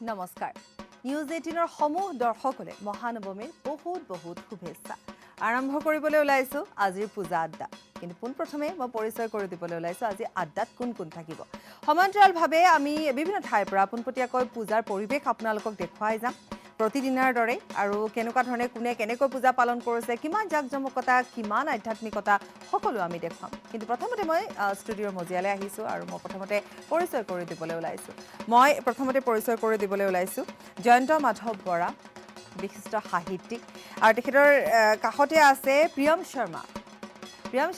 নমস্কাৰ নিউজ 18ৰ সমূহ দৰ্শকলৈ মহানৱমীৰ বহুত শুভেচ্ছা আৰম্ভ কৰিবলৈ ওলাইছো আজিৰ পূজা আড্ডা কিন্তু পোনপ্ৰথমে মই পৰিচয় কৰি দিবলৈ ওলাইছো আজি আড্ডাত কোন থাকিব সমান্তৰালভাৱে আমি বিভিন্ন ঠাইৰ পৰা পোনপটীয়াকৈ পূজাৰ পৰিৱেশ আপোনালোকক দেখুৱাই যাম প্ৰতিদিনৰ দৰে আৰু কেনেকুৱা ধৰণে কোনে কেনেকৈ পূজা পালন কৰিছে কিমান জাকজমকতা কিমান আধ্যাত্মিকতা সকলো আমি দেখুৱাম কিন্তু প্ৰথমতে মই ষ্টুডিঅ'ৰ মজিয়ালৈ আহিছো আৰু মই প্ৰথমতে পৰিচয় কৰি দিবলৈ ওলাইছো জয়ন্ত মাধৱ বৰা বিশিষ্ট সাহিত্যিক আৰু তেখেতৰ কাষতে আছে প্ৰিয়ম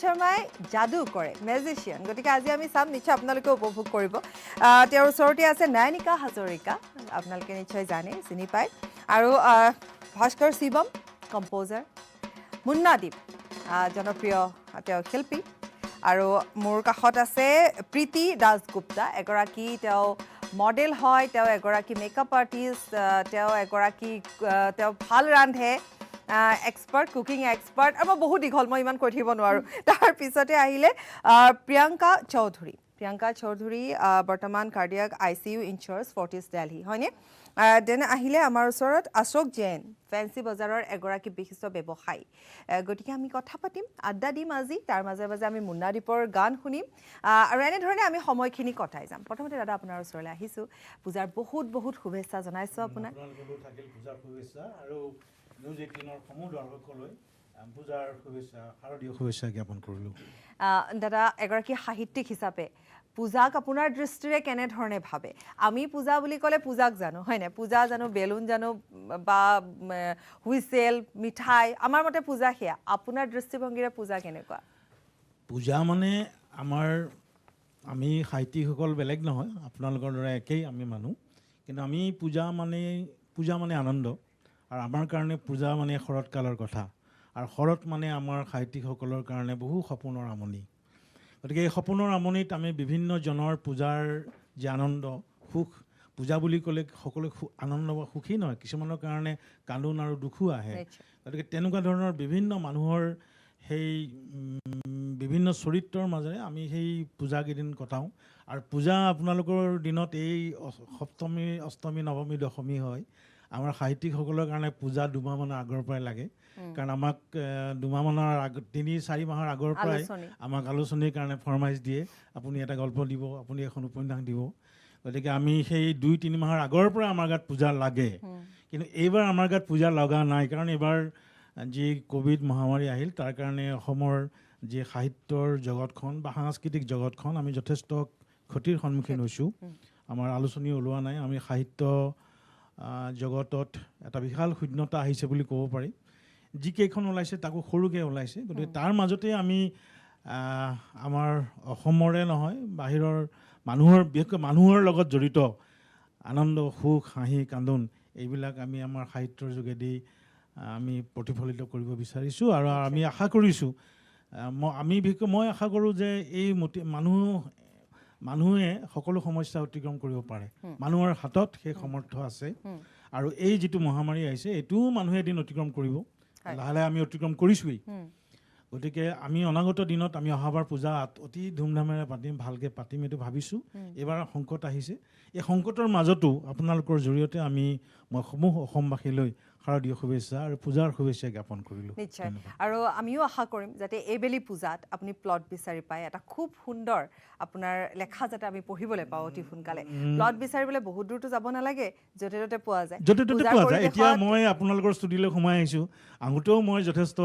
শৰ্মাই যাদু কৰে মেজিচিয়ান গতিকে আজি আমি চাম নিশ্চয় আপোনালোকে উপভোগ কৰিব তেওঁৰ ওচৰতে আছে নয়নিকা হাজৰিকা আপোনালোকে নিশ্চয় জানে চিনি পায় আৰু ভাস্কৰ শিৱম কম্পোজাৰ মুন্নাদীপ জনপ্ৰিয় তেওঁ শিল্পী আৰু মোৰ কাষত আছে প্ৰীতি দাসগুপ্তা এগৰাকী তেওঁ মডেল হয় তেওঁ এগৰাকী মেকআপ আৰ্টিষ্ট তেওঁ ভাল ৰান্ধে এক্সপাৰ্ট কুকিং এক্সপাৰ্ট আৰু বহুত দীঘল মই ইমান কৈ থাকিব নোৱাৰোঁ তাৰ পিছতে আহিলে প্ৰিয়ংকা চৌধুৰী বৰ্তমান cardiac ICU in charge Fortis Delhi হয়নে দেন আহিলে আমাৰ ওচৰত অশোক জৈন ফেন্সি বজাৰৰ এগৰাকী বিশিষ্ট ব্যৱসায়ী গতিকে আমি কথা পাতিম আড্ডা দিম আজি তাৰ মাজে মাজে আমি মুন্নাদীপৰ গান শুনিম আৰু এনেধৰণে আমি সময়খিনি কটাই যাম প্ৰথমতে দাদা আপোনাৰ ওচৰলৈ আহিছোঁ পূজাৰ বহুত শুভেচ্ছা জনাইছোঁ আপোনাক পূজাৰ শুভেচ্ছা আৰু নিউজ 18ৰ সমূহ দৰ্শকলৈ পূজাৰ শুভেচ্ছা শাৰদীয় শুভেচ্ছা জ্ঞাপন কৰিলোঁ দাদা এগৰাকী সাহিত্যিক হিচাপে পূজাক আপোনাৰ দৃষ্টিৰে কেনেধৰণে ভাবে আমি পূজা বুলি ক'লে পূজাক জানো হয়নে পূজা জানো বেলুন জানো বা হুইচেল মিঠাই আমাৰ মতে পূজা সেয়া আপোনাৰ দৃষ্টিভংগীৰে পূজা কেনেকুৱা পূজা মানে আমি সাহিত্যিকসকল বেলেগ নহয় আপোনালোকৰ দৰে একেই আমি মানুহ কিন্তু আমি পূজা মানে আনন্দ আৰু আমাৰ কাৰণে পূজা মানে শৰৎকালৰ কথা আৰু শৰৎ মানে আমাৰ সাহিত্যিকসকলৰ কাৰণে বহু সপোনৰ আমনি গতিকে এই সপোনৰ আমনিত আমি বিভিন্ন জনৰ পূজাৰ যে আনন্দ সুখ পূজা বুলি ক'লে সকলো আনন্দ বা সুখী নহয় কিছুমানৰ কাৰণে কান্দোন আৰু দুখো আহে গতিকে তেনেকুৱা ধৰণৰ বিভিন্ন মানুহৰ সেই বিভিন্ন চৰিত্ৰৰ মাজেৰে আমি সেই পূজাকেইদিন কটাওঁ আৰু পূজা আপোনালোকৰ দিনত এই সপ্তমী অষ্টমী নৱমী দশমী হয় আমাৰ সাহিত্যিকসকলৰ কাৰণে পূজা দুমাহমানৰ আগৰ পৰাই লাগে কাৰণ আমাক দুমাহমানৰ 3-4 মাহৰ আগৰ পৰাই আমাক আলোচনীৰ কাৰণে ফৰমাইজ দিয়ে আপুনি এটা গল্প দিব আপুনি এখন উপন্যাস দিব গতিকে আমি সেই 2-3 মাহৰ আগৰ পৰা আমাৰ গাত পূজা লাগে কিন্তু এইবাৰ আমাৰ গাত পূজা লগা নাই কাৰণ এইবাৰ যি কোভিড মহামাৰী আহিল তাৰ কাৰণে অসমৰ যি সাহিত্যৰ জগতখন বা সাংস্কৃতিক জগতখন আমি যথেষ্ট ক্ষতিৰ সন্মুখীন হৈছোঁ আমাৰ আলোচনী ওলোৱা নাই আমি সাহিত্য জগতত এটা বিশাল শূন্যতা আহিছে বুলি ক'ব পাৰি যিকেইখন ওলাইছে তাকো সৰুকৈ ওলাইছে গতিকে তাৰ মাজতে আমি আমাৰ অসমৰে নহয় বাহিৰৰ বিশেষকৈ মানুহৰ লগত জড়িত আনন্দ সুখ হাঁহি কান্দোন এইবিলাক আমি আমাৰ সাহিত্যৰ যোগেদি আমি প্ৰতিফলিত কৰিব বিচাৰিছোঁ আৰু আমি আশা কৰিছোঁ মই আশা কৰোঁ যে এই মানুহে সকলো সমস্যা অতিক্ৰম কৰিব পাৰে মানুহৰ হাতত সেই সমৰ্থ আছে আৰু এই যিটো মহামাৰী আহিছে এইটোও মানুহে এদিন অতিক্ৰম কৰিব লাহে আমি অতিক্ৰম কৰিছোঁৱেই গতিকে আমি অনাগত দিনত আমি অহাবাৰ পূজা অতি ধুমধামেৰে পাতিম ভালকৈ পাতিম এইটো ভাবিছোঁ এইবাৰ সংকট আহিছে এই সংকটৰ মাজতো আপোনালোকৰ জৰিয়তে মই সমূহ অসমবাসীলৈ শাৰদীয় শুভেচ্ছা আৰু পূজাৰ শুভেচ্ছা জ্ঞাপন কৰিলোঁ নিশ্চয় আৰু আমিও আশা কৰিম যাতে এইবেলি পূজাত আপুনি প্লট বিচাৰি পায় এটা খুব সুন্দৰ আপোনাৰ লেখা যাতে আমি পঢ়িবলৈ পাওঁ অতি সোনকালে প্লট বিচাৰিবলৈ বহুত দূৰতো যাব নালাগে য'তে ত'তে পোৱা যায় এতিয়া মই আপোনালোকৰ ষ্টুডিঅ'লৈ সোমাই আহিছোঁ আহোঁতেও মই যথেষ্ট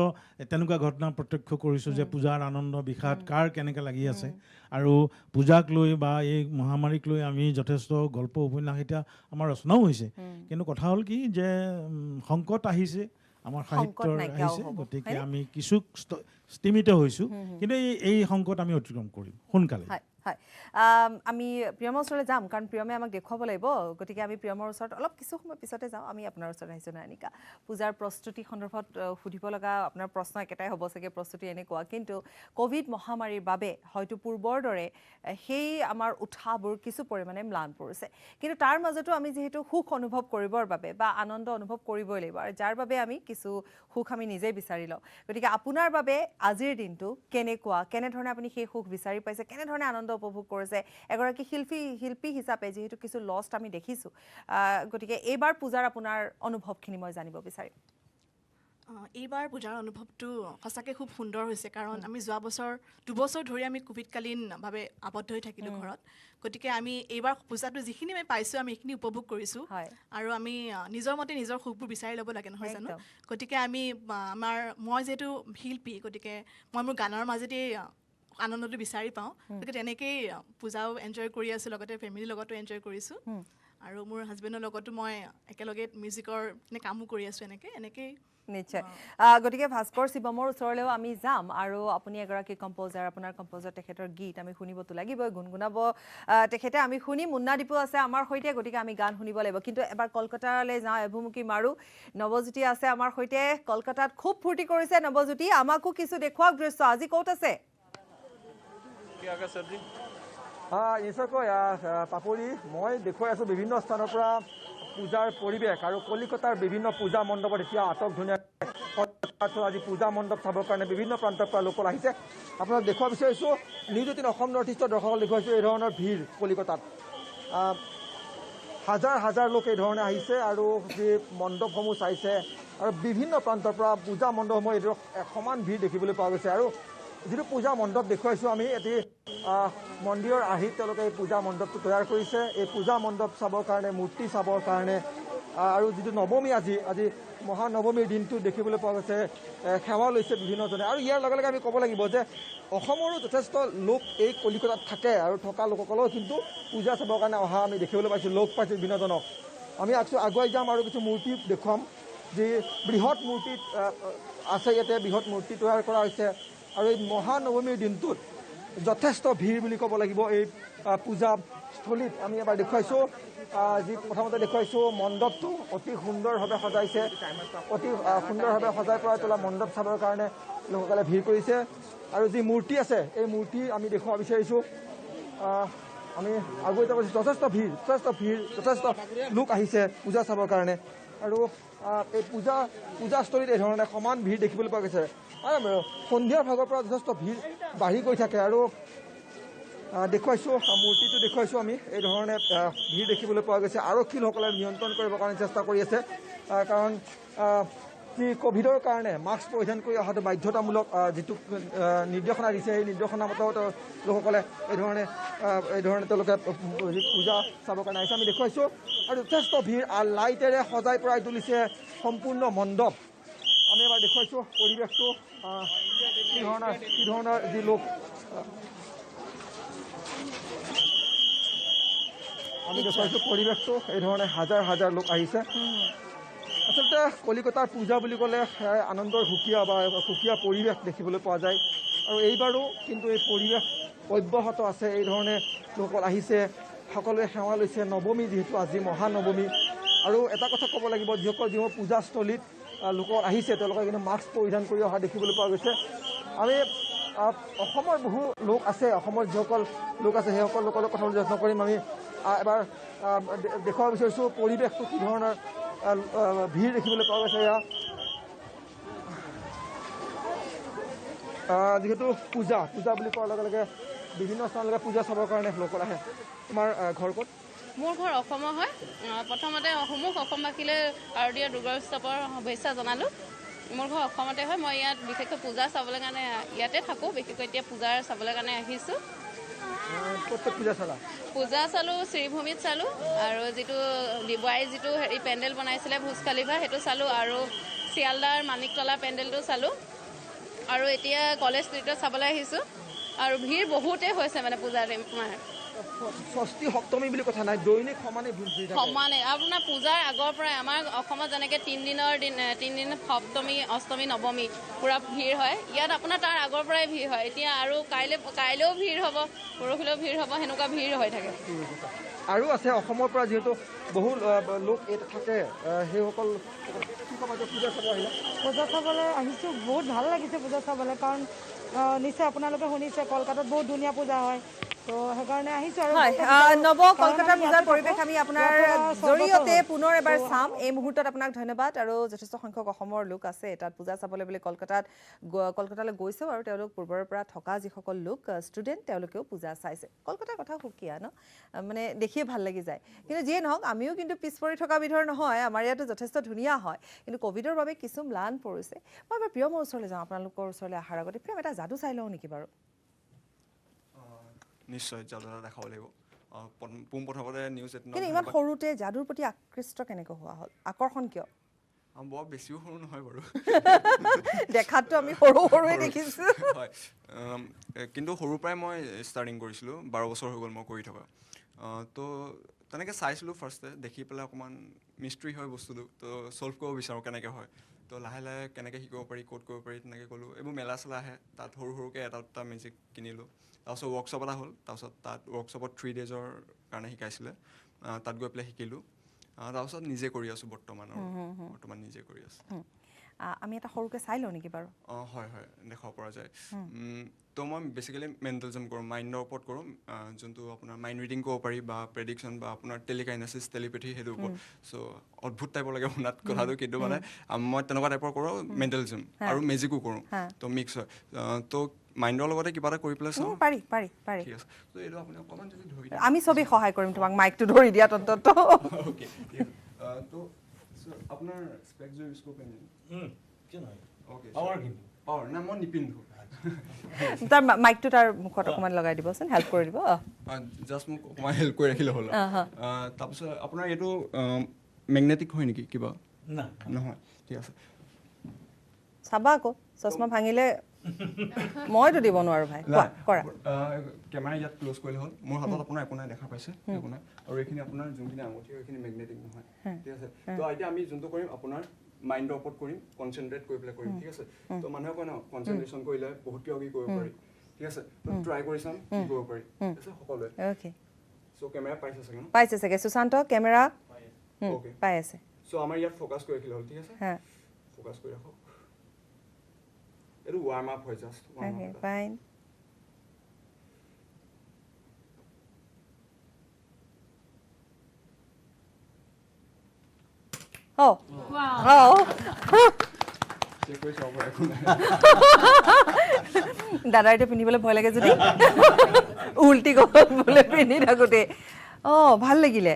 তেনেকুৱা ঘটনা প্ৰত্যক্ষ কৰিছোঁ যে পূজাৰ আনন্দ বিষাদ কাৰ কেনেকৈ লাগি আছে আৰু পূজাক লৈ বা এই মহামাৰীক লৈ আমি যথেষ্ট গল্প উপন্যাস এতিয়া আমাৰ ৰচনাও হৈছে কিন্তু কথা হ'ল কি যে সংকট আহিছে আমাৰ সাহিত্যৰ আহিছে গতিকে আমি কিছু স্তিমিত হৈছোঁ কিন্তু এই সংকট আমি অতিক্ৰম কৰিম সোনকালে হয় আমি প্ৰিয়মৰ ওচৰলৈ যাম কাৰণ প্ৰিয়মে আমাক দেখুৱাব লাগিব গতিকে আমি প্ৰিয়মৰ ওচৰত অলপ কিছু সময় পিছতে যাওঁ আমি আপোনাৰ ওচৰত আহিছোঁ নয়নিকা পূজাৰ প্ৰস্তুতি সন্দৰ্ভত সুধিব লগা আপোনাৰ প্ৰশ্ন একেটাই হ'ব চাগে প্ৰস্তুতি এনেকুৱা কিন্তু কোভিড মহামাৰীৰ বাবে হয়তো পূৰ্বৰ দৰে সেই আমাৰ উৎসাহবোৰ কিছু পৰিমাণে ম্লান পৰিছে কিন্তু তাৰ মাজতো আমি যিহেতু সুখ অনুভৱ কৰিবৰ বাবে বা আনন্দ অনুভৱ কৰিবই লাগিব আৰু যাৰ বাবে আমি কিছু সুখ আমি নিজেই বিচাৰি লওঁ গতিকে আপোনাৰ বাবে আজিৰ দিনটো কেনেধৰণে আপুনি সেই সুখ বিচাৰি পাইছে কেনেধৰণে আনন্দ উপভোগ কৰিছে এগৰাকী শিল্পী হিচাপে যিহেতু কিছু লষ্ট আমি দেখিছোঁ গতিকে এইবাৰ পূজাৰ আপোনাৰ অনুভৱখিনি মই জানিব বিচাৰিম এইবাৰ পূজাৰ অনুভৱটো সঁচাকৈ খুব সুন্দৰ হৈছে কাৰণ আমি যোৱা বছৰ 2 বছৰ ধৰি আমি কোভিডকালীনভাৱে আবদ্ধ হৈ থাকিলোঁ ঘৰত গতিকে আমি এইবাৰ পূজাটো যিখিনি আমি পাইছোঁ আমি সেইখিনি উপভোগ কৰিছোঁ আৰু আমি নিজৰ মতে নিজৰ সুখবোৰ বিচাৰি ল'ব লাগে নহয় জানো গতিকে আমি মই যিহেতু শিল্পী গতিকে মই মোৰ গানৰ মাজেদি আনন্দটো বিচাৰি পাওঁ গতিকে তেনেকেই পূজাও এনজয় কৰি আছোঁ লগতে ফেমিলিৰ লগতো এনজয় কৰিছোঁ আৰু মোৰ হাজবেণ্ডৰ লগতো মই একেলগে মিউজিকৰ কামো কৰি আছোঁ এনেকেই নিশ্চয় গতিকে ভাস্কৰ শিৱমৰ ওচৰলৈও আমি যাম আৰু আপুনি এগৰাকী কম্প'জাৰ আপোনাৰ কম্প'জাৰ তেখেতৰ গীত আমি শুনিবতো লাগিবই গুণগুণাব তেখেতে আমি শুনি মুন্নাদীপো আছে আমাৰ সৈতে গতিকে আমি গান শুনিব লাগিব কিন্তু এবাৰ কলকাতালৈ যাওঁ এভুমুখী মাৰো নৱজ্যোতি আছে আমাৰ সৈতে কলকাতাত খুব ফূৰ্তি কৰিছে নৱজ্যোতি আমাকো কিছু দেখুৱাওক দৃশ্য আজি ক'ত আছে নিশ্চয়কৈ পাপৰি মই দেখুৱাই আছোঁ বিভিন্ন স্থানৰ পৰা পূজাৰ পৰিৱেশ আৰু কলিকতাৰ বিভিন্ন পূজা মণ্ডপত এতিয়া আটক ধুনীয়া আজি পূজা মণ্ডপ চাবৰ কাৰণে বিভিন্ন প্ৰান্তৰ পৰা লোক আহিছে আপোনাক দেখুৱাব বিচাৰিছোঁ নিউজ 18 অসম নৰ্থ ইষ্টৰ দৰ্শকক দেখুৱাইছোঁ এই ধৰণৰ ভিৰ কলিকতাত হাজাৰ হাজাৰ লোক এই ধৰণে আহিছে আৰু যি মণ্ডপসমূহ চাইছে আৰু বিভিন্ন প্ৰান্তৰ পৰা পূজা মণ্ডপসমূহ এইটো সমান ভিৰ দেখিবলৈ পোৱা গৈছে আৰু যিটো পূজা মণ্ডপ দেখুৱাইছোঁ আমি এটি মন্দিৰৰ আৰ্হিত তেওঁলোকে এই পূজা মণ্ডপটো তৈয়াৰ কৰিছে এই পূজা মণ্ডপ চাবৰ কাৰণে মূৰ্তি চাবৰ কাৰণে আৰু যিটো নৱমী আজি মহানৱমীৰ দিনটো দেখিবলৈ পোৱা গৈছে সেৱা লৈছে বিভিন্নজনে আৰু ইয়াৰ লগে লগে আমি ক'ব লাগিব যে অসমৰো যথেষ্ট লোক এই কলিকতাত থাকে আৰু থকা লোকসকলেও কিন্তু পূজা চাবৰ কাৰণে অহা আমি দেখিবলৈ পাইছোঁ লোক পাইছোঁ বিভিন্নজনক আমি আগুৱাই যাম আৰু কিছু মূৰ্তি দেখুৱাম যি বৃহৎ মূৰ্তি আছে ইয়াতে বৃহৎ মূৰ্তি তৈয়াৰ কৰা হৈছে আৰু এই মহানৱমীৰ দিনটোত যথেষ্ট ভিৰ বুলি ক'ব লাগিব এই পূজাস্থলীত আমি এবাৰ দেখুৱাইছোঁ যি প্ৰথমতে দেখুৱাইছোঁ মণ্ডপটো অতি সুন্দৰভাৱে সজাইছে অতি সুন্দৰভাৱে সজাই পৰাই তোলা মণ্ডপ চাবৰ কাৰণে লোকসকলে ভিৰ কৰিছে আৰু যি মূৰ্তি আছে এই মূৰ্তি আমি দেখুৱাব বিচাৰিছোঁ আমি আগুৱাই যাব যথেষ্ট যথেষ্ট লোক আহিছে পূজা চাবৰ কাৰণে আৰু এই পূজাস্থলীত এই ধৰণে সমান ভিৰ দেখিবলৈ পোৱা গৈছে সন্ধিয়াৰ ভাগৰ পৰা যথেষ্ট ভিৰ বাঢ়ি গৈ থাকে আৰু দেখুৱাইছোঁ মূৰ্তিটো দেখুৱাইছোঁ আমি এই ধৰণে ভিৰ দেখিবলৈ পোৱা গৈছে আৰক্ষীসকলে নিয়ন্ত্ৰণ কৰিবৰ কাৰণে চেষ্টা কৰি আছে কাৰণ যি ক'ভিডৰ কাৰণে মাস্ক পৰিধান কৰি অহাটো বাধ্যতামূলক যিটো নিৰ্দেশনা দিছে সেই নিৰ্দেশনা মতে লোকসকলে এই ধৰণে তেওঁলোকে পূজা চাবৰ কাৰণে আহিছে আমি দেখুৱাইছোঁ আৰু যথেষ্ট ভিৰ লাইটেৰে সজাই পৰাই তুলিছে সম্পূৰ্ণ মণ্ডপ আমি এবাৰ দেখুৱাইছোঁ পৰিৱেশটো কি ধৰণৰ যি লোক আমি দেখুৱাইছোঁ পৰিৱেশটো এই ধৰণে হাজাৰ হাজাৰ লোক আহিছে আচলতে কলিকতাৰ পূজা বুলি ক'লে আনন্দৰ সুকীয়া পৰিৱেশ দেখিবলৈ পোৱা যায় আৰু এইবাৰো কিন্তু এই পৰিৱেশ অব্যাহত আছে এই ধৰণে লোকসকল আহিছে সকলোৱে সেৱা লৈছে নৱমী যিহেতু আজি মহানৱমী আৰু এটা কথা ক'ব লাগিব যিসকল পূজাস্থলীত লোক আহিছে তেওঁলোকে কিন্তু মাস্ক পৰিধান কৰি অহা দেখিবলৈ পোৱা গৈছে আমি অসমৰ বহু লোক আছে অসমৰ যিসকল লোক আছে সেইসকল লোকৰ কথা যত্ন কৰিম আমি এবাৰ দেখুৱাব বিচাৰিছোঁ পৰিৱেশটো কি ধৰণৰ ভিৰ দেখিবলৈ পোৱা গৈছে এয়া যিহেতু পূজা বুলি কোৱাৰ লগে লগে বিভিন্ন স্থানলৈকে পূজা চাবৰ কাৰণে লোক আহে তোমাৰ ঘৰ ক'ত মোৰ ঘৰ অসমৰ হয় প্ৰথমতে সমূহ অসমবাসীলৈ শাৰদীয় দুৰ্গোৎসৱৰ শুভেচ্ছা জনালোঁ মোৰ ঘৰ অসমতে হয় মই ইয়াত বিশেষকৈ পূজা চাবলৈ কাৰণে ইয়াতে থাকোঁ বিশেষকৈ এতিয়া পূজাৰ চাবলৈ কাৰণে আহিছোঁ পূজা চালোঁ শ্ৰীভূমিত চালোঁ আৰু যিটো ডিবাই যিটো পেণ্ডেল বনাইছিলে ভোজ খালিফা সেইটো চালোঁ আৰু শিয়ালদাৰ মানিকতলা পেণ্ডেলটো চালোঁ আৰু এতিয়া কলেজ ষ্ট্ৰীটত চাবলৈ আহিছোঁ আৰু ভিৰ বহুতেই হৈছে মানে পূজাৰ ষষ্ঠী সপ্তমী বুলি কথা নাই দৈনিক সমানে আপোনাৰ পূজাৰ আগৰ পৰাই আমাৰ অসমত যেনেকৈ তিনিদিন সপ্তমী অষ্টমী নৱমী পূৰা ভিৰ হয় ইয়াত আপোনাৰ তাৰ আগৰ পৰাই ভিৰ হয় এতিয়া আৰু কাইলৈও ভিৰ হ'ব পৰহিলৈও ভিৰ হ'ব সেনেকুৱা ভিৰ হৈ থাকে আৰু আছে অসমৰ পৰা যিহেতু বহু লোক ইয়াত থাকে সেইসকল পূজা চাবলৈ আহিছোঁ বহুত ভাল লাগিছে পূজা চাবলৈ কাৰণ নিশ্চয় আপোনালোকে শুনিছে কলকাতাত বহুত ধুনীয়া পূজা হয় তো সেইকাৰণে আহিছোঁ আৰু হয় নৱ কলকাতাৰ পূজাৰ পৰিৱেশ আমি আপোনাৰ জৰিয়তে পুনৰ এবাৰ চাম এই মুহূৰ্তত আপোনাক ধন্যবাদ আৰু যথেষ্ট সংখ্যক অসমৰ লোক আছে তাত পূজা চাবলৈ বুলি কলকাতালৈ গৈছে আৰু তেওঁলোক পূৰ্বৰ পৰা থকা যিসকল লোক ষ্টুডেণ্ট তেওঁলোকেও পূজা চাইছে কলকাতাৰ কথা সুকীয়া ন মানে দেখিয়ে ভাল লাগি যায় কিন্তু যিয়ে নহওক আমিও কিন্তু পিছ পৰি থকা বিধৰ নহয় আমাৰ ইয়াতো যথেষ্ট ধুনীয়া হয় কিন্তু ক'ভিডৰ বাবে কিছু ম্লান পৰিছে মই এবাৰ প্ৰিয়মৰ ওচৰলৈ যাওঁ আপোনালোকৰ ওচৰলৈ অহাৰ আগতে প্ৰিয়ম এটা যাদু চাই লওঁ নেকি বাৰু নিশ্চয় যাদু এটা দেখাব লাগিব পোনপ্ৰথমতে নিউজ 18 কিন্তু ইমান সৰুতে যাদুৰ প্ৰতি আকৃষ্ট কেনেকৈ হোৱা হ'ল আকৰ্ষণ কিয় বৰ বেছিও সৰু নহয় বাৰু দেখাততো আমি সৰুৱে দেখিছোঁ হয় কিন্তু সৰুৰ পৰাই মই ষ্টাৰ্টিং কৰিছিলোঁ 12 বছৰ হৈ গ'ল মই কৰি থকা তো তেনেকৈ চাইছিলোঁ ফাৰ্ষ্টে দেখি পেলাই অকণমান মিষ্ট্ৰি হয় বস্তুটো তো ছল্ভ কৰিব বিচাৰোঁ কেনেকৈ হয় তো লাহে লাহে কেনেকৈ শিকিব পাৰি ক'ত কৰিব পাৰি তেনেকৈ ক'লোঁ এইবোৰ মেলা চেলা আহে তাত সৰুকৈ এটা দুটা মিউজিক কিনিলোঁ তাৰপিছত ৱৰ্কশ্বপ এটা হ'ল তাৰপিছত তাত ৱৰ্কশ্বপত 3 ডেজৰ কাৰণে শিকাইছিলে তাত গৈ পেলাই শিকিলোঁ তাৰপিছত নিজে কৰি আছোঁ বৰ্তমান নিজে কৰি আছোঁ আমি এটা সৰুকৈ চাই লওঁ নেকি বাৰু হয় হয় দেখাব পৰা যায় তো মই বেচিকেলি মেণ্টেলিজম কৰোঁ মাইণ্ডৰ ওপৰত কৰোঁ যোনটো আপোনাৰ মাইণ্ড ৰিডিং ক'ব পাৰি বা প্ৰেডিকশ্যন বা আপোনাৰ টেলিকাইনেচিছ টেলিপেথি সেইটোৰ ওপৰত চ' অদ্ভুত টাইপৰ লাগে শুনাত কথাটো কিন্তু মানে মই তেনেকুৱা টাইপৰ কৰোঁ মেণ্টেলিজম আৰু মেজিকো কৰোঁ তো মিক্স হয় তো মাইণ্ডৰ লগতে কিবা এটা কৰি পেলাই চাওঁ পাৰি ঠিক আছে তো এইটো আপুনি অকণমান যদি ধৰি আমি চবেই সহায় কৰিম তোমাক মাইকটো ধৰি দিয়াত অন্তত অ'কে তো আপোনাৰ স্পেকযোৰ ইউজ কৰিব পাৰিম অ'কে পাৱাৰ না মই নিপিন্ধো তাৰ মাইকটো তাৰ মুখত অকণমান লগাই দিবচোন হেল্প কৰি দিব জাষ্ট মোক অকণমান হেল্প কৰি ৰাখিলে হ'ল তাৰপিছত আপোনাৰ এইটো মেগনেটিক হয় নেকি কিবা নহয় ঠিক আছে চাবা আকৌ চশমা ভাঙিলে মইতো দিব নোৱাৰো ভাই কৰা কেমেৰা ইয়াত ক্ল'জ কৰিলে হ'ল মোৰ হাতত আপোনাৰ একো নাই দেখা পাইছে একো নাই আৰু এইখিনি আপোনাৰ যোনখিনি আঙুঠি সেইখিনি মেগনেটিক নহয় ঠিক আছে তো এতিয়া আমি যোনটো কৰিম আপোনাৰ মাইণ্ডৰ ওপৰত কৰিম কনচেনট্ৰেট কৰি পেলাই কৰিম ঠিক আছে তো মানুহে কয় ন কনচেনট্ৰেশ্যন কৰিলে বহুত কিবা কিবি কৰিব পাৰি ঠিক আছে তো ট্ৰাই কৰি চাম কি কৰিব পাৰি ঠিক আছে সকলোৱে অ'কে চ' কেমেৰা পাইছে চাগে ন পাইছে চাগে সুশান্ত কেমেৰা অ'কে পাই আছে চ' আমাৰ ইয়াত ফ'কাছ কৰি ৰাখিলে হ'ল ঠিক আছে ফ'কাছ কৰি ৰাখক এইটো ৱাৰ্ম আপ হয় just okay fine Oh. Wow. Check কৰি চাব পাৰে একো নাই দাদাৰ এইটো পিন্ধিবলৈ ভয় লাগে যদি উল্টি গ'ল বোলে পিন্ধি থাকোঁতে ভাল লাগিলে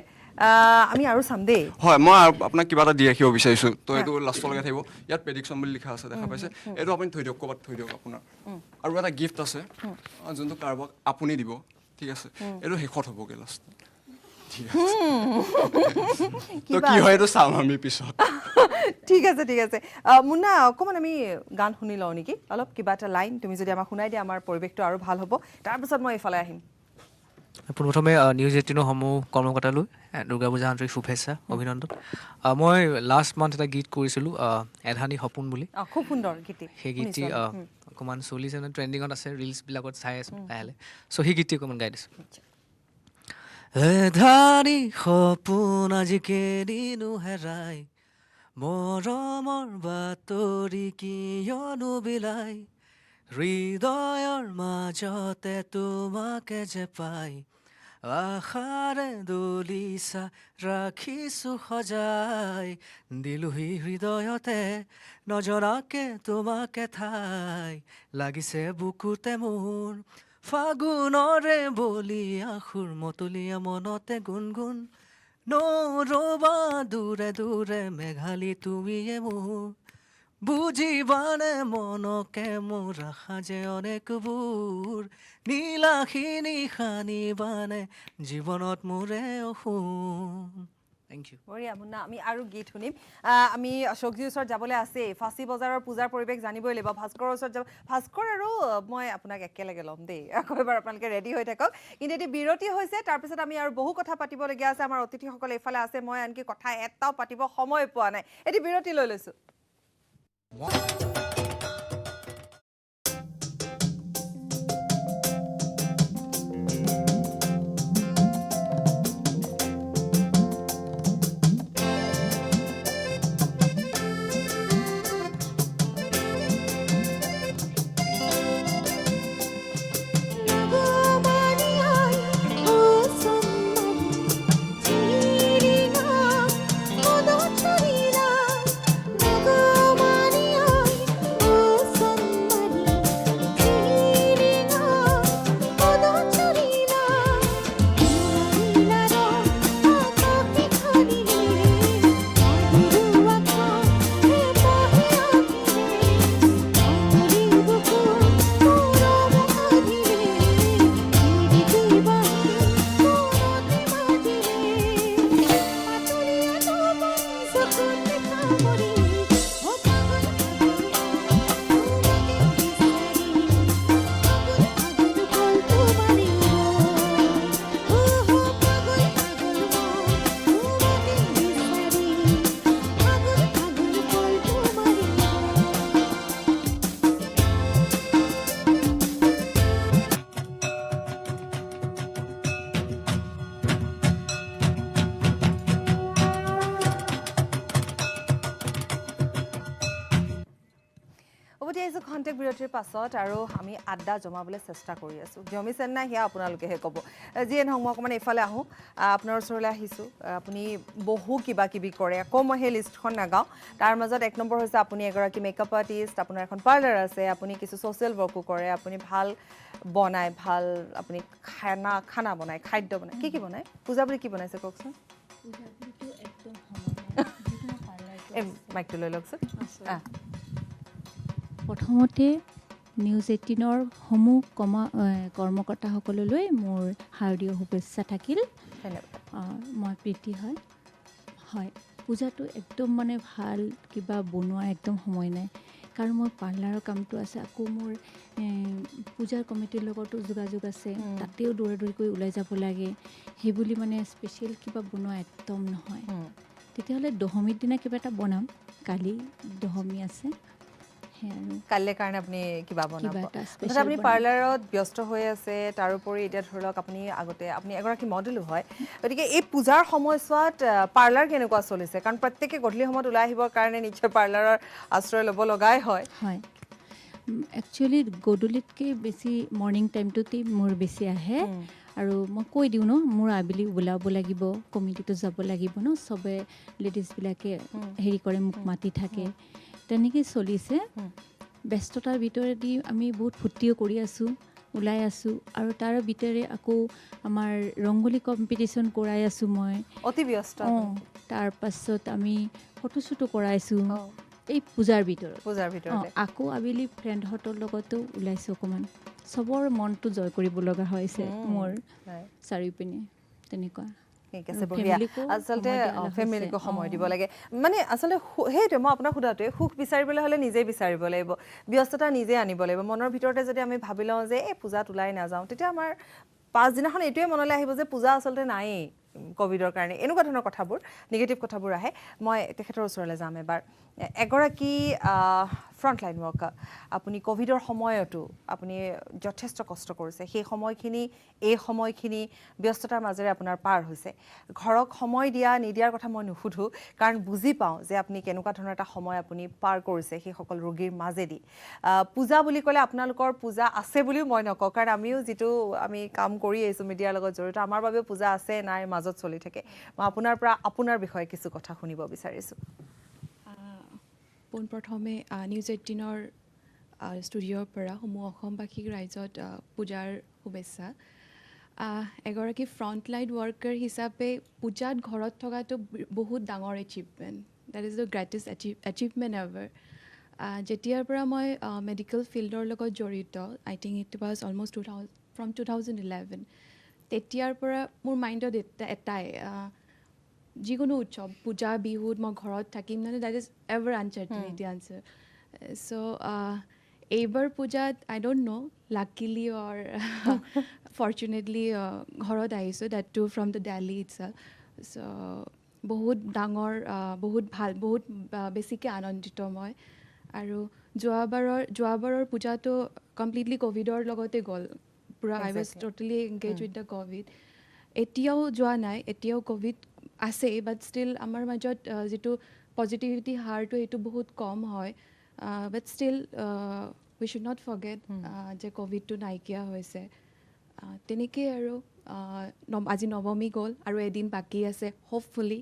আমি আৰু চাম দেই হয় মই আপোনাক কিবা এটা দি ৰাখিব বিচাৰিছোঁ তো এইটো লাষ্টলৈকে থাকিব ইয়াত প্ৰেডিকশ্যন বুলি লিখা আছে দেখা পাইছে এইটো আপুনি থৈ দিয়ক ক'ৰবাত থৈ দিয়ক আপোনাৰ আৰু এটা গিফ্ট আছে যোনটো কাৰোবাক আপুনি দিব ঠিক আছে এইটো শেষত হ'বগৈ লাষ্ট তো কি হয় এইটো চাম আমি পিছত ঠিক আছে মুন্না অকণমান আমি গান শুনি লওঁ নেকি অলপ কিবা এটা লাইন তুমি যদি আমাক শুনাই দিয়া আমাৰ পৰিৱেশটো আৰু ভাল হ'ব তাৰপিছত মই এইফালে আহিম পোনপ্ৰথমে নিউজ 18 সমূহ কৰ্মকৰ্তালৈ দুৰ্গা পূজা আন্তৰিক শুভেচ্ছা অভিনন্দন মই লাষ্ট মান্থ এটা গীত কৰিছিলোঁ এধানী সপোন বুলি খুব সুন্দৰ গীতটি সেই গীতটি অকণমান চলিছে মানে ট্ৰেণ্ডিঙত আছে ৰিলছবিলাকত চাই আছোঁ লাহে চ' সেই গীতটি অকণমান গাই দিছোঁ এধানী সপোন আজি কেদিনো হেৰাই মৰমৰ বাতৰি কিয়নো বিলাই হৃদয়ৰ মাজতে তোমাকে যে পাই আশাৰে দলিচা ৰাখিছোঁ সজাই দিলোহি হৃদয়তে নজনাকে তোমাকে ঠাই লাগিছে বুকুতে মোৰ ফাগুনৰে বলিয়া সুৰ মতলীয়া মনতে গুণগুণ নৰবা দূৰে দূৰে মেঘালী তুমিয়ে মোৰ বুজিবানে মনকে মোৰ আশা যে অনেকবোৰ নীলাখিনি খানিবানে জীৱনত মোৰে অসুম থেংক ইউ বঢ়িয়া মুন্না আমি আৰু গীত শুনিম আমি অশোকজীৰ ওচৰত যাবলৈ আছেই ফাঁচী বজাৰৰ পূজাৰ পৰিৱেশ জানিবই লাগিব ভাস্কৰৰ ওচৰত যাব ভাস্কৰ আৰু মই আপোনাক একেলগে ল'ম দেই আকৌ এবাৰ আপোনালোকে ৰেডি হৈ থাকক কিন্তু এটি বিৰতি হৈছে তাৰপিছত আমি আৰু বহু কথা পাতিবলগীয়া আছে আমাৰ অতিথিসকল এইফালে আছে মই আনকি কথা এটাও পাতিব সময় পোৱা নাই এটি বিৰতি লৈ লৈছোঁ আহিছোঁ খন্তেক বিৰতিৰ পাছত আৰু আমি আড্ডা জমাবলৈ চেষ্টা কৰি আছোঁ জমিছে নাই সেয়া আপোনালোকেহে ক'ব যিয়ে নহওক মই অকণমান এইফালে আহোঁ আপোনাৰ ওচৰলৈ আহিছোঁ আপুনি বহু কিবা কিবি কৰে আকৌ মই সেই লিষ্টখন নাগাওঁ তাৰ মাজত 1 নম্বৰ হৈছে আপুনি এগৰাকী মেকআপ আৰ্টিষ্ট আপোনাৰ এখন পাৰ্লাৰ আছে আপুনি কিছু ছ'চিয়েল ৱৰ্কো কৰে আপুনি ভাল বনায় ভাল আপুনি খানা বনায় খাদ্য বনায় কি বনায় পূজা বুলি কি বনাইছে কওকচোন এই মাইকটো লৈ লওকচোন প্ৰথমতে নিউজ 18ৰ সমূহ কৰ্মকৰ্তাসকললৈ মোৰ হাৰ্দিয় শুভেচ্ছা থাকিল মই প্ৰীতি হয় পূজাটো একদম মানে ভাল কিবা বনোৱা একদম সময় নাই কাৰণ মোৰ পাৰ্লাৰৰ কামটো আছে আকৌ মোৰ পূজাৰ কমিটিৰ লগতো যোগাযোগ আছে তাতেও দৌৰি ওলাই যাব লাগে সেইবুলি মানে স্পেচিয়েল কিবা বনোৱা একদম নহয় তেতিয়াহ'লে দশমীৰ দিনা কিবা এটা বনাম কালি দশমী আছে কাইলৈ কাৰণে আপুনি কিবা বনাব আপুনি পাৰ্লাৰত ব্যস্ত হৈ আছে তাৰোপৰি এতিয়া ধৰি লওক আপুনি আগতে আপুনি এগৰাকী মডেলো হয় গতিকে এই পূজাৰ সময়ছোৱাত পাৰ্লাৰ কেনেকুৱা চলিছে কাৰণ প্ৰত্যেকে গধূলি সময়ত ওলাই আহিবৰ কাৰণে নিশ্চয় পাৰ্লাৰৰ আশ্ৰয় ল'ব লগাই হয় একচুৱেলি গধূলিতকৈ বেছি মৰ্ণিং টাইমটোতেই মোৰ বেছি আহে আৰু মই কৈ দিওঁ ন মোৰ আবেলি ওলাব লাগিব কমিটিটো যাব লাগিব ন চবে লেডিজবিলাকে হেৰি কৰে মোক মাতি থাকে তেনেকৈ চলিছে ব্যস্ততাৰ ভিতৰেদি আমি বহুত ফূৰ্তিও কৰি আছোঁ ওলাই আছোঁ আৰু তাৰ ভিতৰে আকৌ আমাৰ ৰংগোলী কম্পিটিশ্যন কৰাই আছোঁ মই অতি ব্যস্ত তাৰপাছত আমি ফটোশ্বুটো কৰাইছোঁ এই পূজাৰ ভিতৰত আকৌ আবেলি ফ্ৰেণ্ডহঁতৰ লগতো ওলাইছোঁ অকণমান চবৰ মনটো জয় কৰিব লগা হৈছে মোৰ চাৰিওপিনে তেনেকুৱা ঠিক আছে বঢ়িয়া আচলতে ফেমিলিকো সময় দিব লাগে মানে আচলতে সেইটোৱে মই আপোনাক সোধাটোৱে সুখ বিচাৰিবলৈ হ'লে নিজেই বিচাৰিব লাগিব ব্যস্ততা নিজে আনিব লাগিব মনৰ ভিতৰতে যদি আমি ভাবি লওঁ যে এই পূজাত ওলাই নাযাওঁ তেতিয়া আমাৰ পাছদিনাখন এইটোৱে মনলৈ আহিব যে পূজা আচলতে নায়েই কোভিডৰ কাৰণে এনেকুৱা ধৰণৰ কথাবোৰ নিগেটিভ কথাবোৰ আহে মই তেখেতৰ ওচৰলৈ যাম এবাৰ এগৰাকী ফ্ৰণ্টলাইন ৱৰ্কাৰ আপুনি কোভিডৰ সময়তো আপুনি যথেষ্ট কষ্ট কৰিছে সেই সময়খিনি এই সময়খিনি ব্যস্ততাৰ মাজেৰে আপোনাৰ পাৰ হৈছে ঘৰক সময় দিয়া নিদিয়াৰ কথা মই নুসুধোঁ কাৰণ বুজি পাওঁ যে আপুনি কেনেকুৱা ধৰণৰ এটা সময় আপুনি পাৰ কৰিছে সেইসকল ৰোগীৰ মাজেদি পূজা বুলি ক'লে আপোনালোকৰ পূজা আছে বুলিও মই নকওঁ কাৰণ আমিও যিটো আমি কাম কৰি আহিছোঁ মিডিয়াৰ লগত জড়িত আমাৰ বাবেও পূজা আছে নাই মাজত চলি থাকে মই আপোনাৰ পৰা আপোনাৰ বিষয়ে কিছু কথা শুনিব বিচাৰিছোঁ পোনপ্ৰথমে নিউজ 18ৰ ষ্টুডিঅ'ৰ পৰা সমূহ অসমবাসীক ৰাইজত পূজাৰ শুভেচ্ছা এগৰাকী ফ্ৰণ্টলাইন ৱৰ্কাৰ হিচাপে পূজাত ঘৰত থকাটো বহুত ডাঙৰ achievement that is the greatest achievement ever যেতিয়াৰ পৰা মই মেডিকেল ফিল্ডৰ লগত জড়িত I think it was almost from 2011 তেতিয়াৰ পৰা মোৰ মাইণ্ডত এটাই যিকোনো উৎসৱ পূজা বিহুত মই ঘৰত থাকিম মানে দেট ইজ এভাৰ আনচাৰ্টেনিটি আনচাৰ চ' এইবাৰ পূজাত I don't know' luckily or fortunately ঘৰত আহিছোঁ that too from the Delhi itself so' বহুত ডাঙৰ বহুত ভাল বহুত বেছিকৈ আনন্দিত মই আৰু যোৱাবাৰৰ পূজাটো কমপ্লিটলি ক'ভিডৰ লগতে গ'ল পূৰা I was totally engage with the COVID এতিয়াও যোৱা নাই এতিয়াও ক'ভিড আছেই বাট ষ্টিল আমাৰ মাজত যিটো পজিটিভিটি হাৰটো সেইটো বহুত কম হয় but still we should not forget যে ক'ভিডটো নাইকিয়া হৈছে তেনেকেই আৰু আজি নৱমী গ'ল আৰু এদিন বাকী আছে হ'পফুলি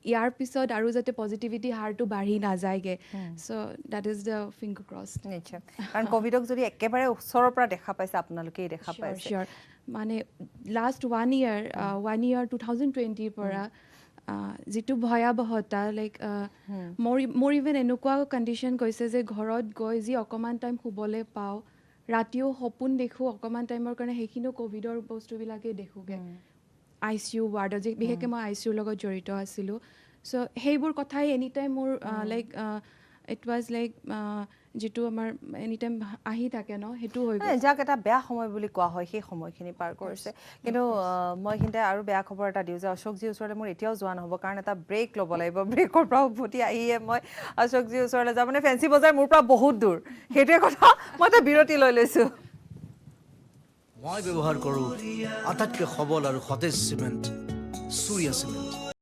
ইয়াৰ পিছত আৰু যাতে পজিটিভিটি হাৰটো বাঢ়ি নাযায়গৈ so' that is the finger cross নিশ্চয় কাৰণ ক'ভিডক যদি একেবাৰে ওচৰৰ পৰা দেখা পাইছে আপোনালোকেই দেখা পাইছে চিয়'ৰ মানে লাষ্ট 1 year 2020ৰ পৰা যিটো ভয়াৱহতা লাইক মোৰ ইভেন এনেকুৱা কণ্ডিশ্যন কৈছে যে ঘৰত গৈ যি অকণমান টাইম শুবলৈ পাওঁ ৰাতিও সপোন দেখোঁ অকণমান টাইমৰ কাৰণে সেইখিনিও ক'ভিডৰ বস্তুবিলাকেই দেখোঁগৈ আই চি ইউ ৱাৰ্ডত যে বিশেষকৈ মই আই চি ইউৰ লগত জড়িত আছিলোঁ চ' সেইবোৰ কথাই এনি টাইম মোৰ লাইক ইট ৱাজ লাইক যিটো আমাৰ এনি টাইম আহি থাকে ন সেইটো হৈ গ'ল যাক এটা বেয়া সময় বুলি কোৱা হয় সেই সময়খিনি পাৰ কৰিছে কিন্তু মই এইখিনিতে আৰু বেয়া খবৰ এটা দিওঁ যে অশোকজীৰ ওচৰলৈ মোৰ এতিয়াও যোৱা নহ'ব কাৰণ এটা ব্ৰেক ল'ব লাগিব ব্ৰেকৰ পৰা উভতি আহিয়ে মই অশোকজীৰ ওচৰলৈ যাওঁ মানে ফেঞ্চি বজাৰ মোৰ পৰা বহুত দূৰ সেইটোৱে কথা মই এটা বিৰতি লৈ লৈছোঁ মই ব্যৱহাৰ কৰোঁ আটাইতকৈ সবল আৰু সতেজ চিমেণ্ট সূৰ্য চিমেণ্ট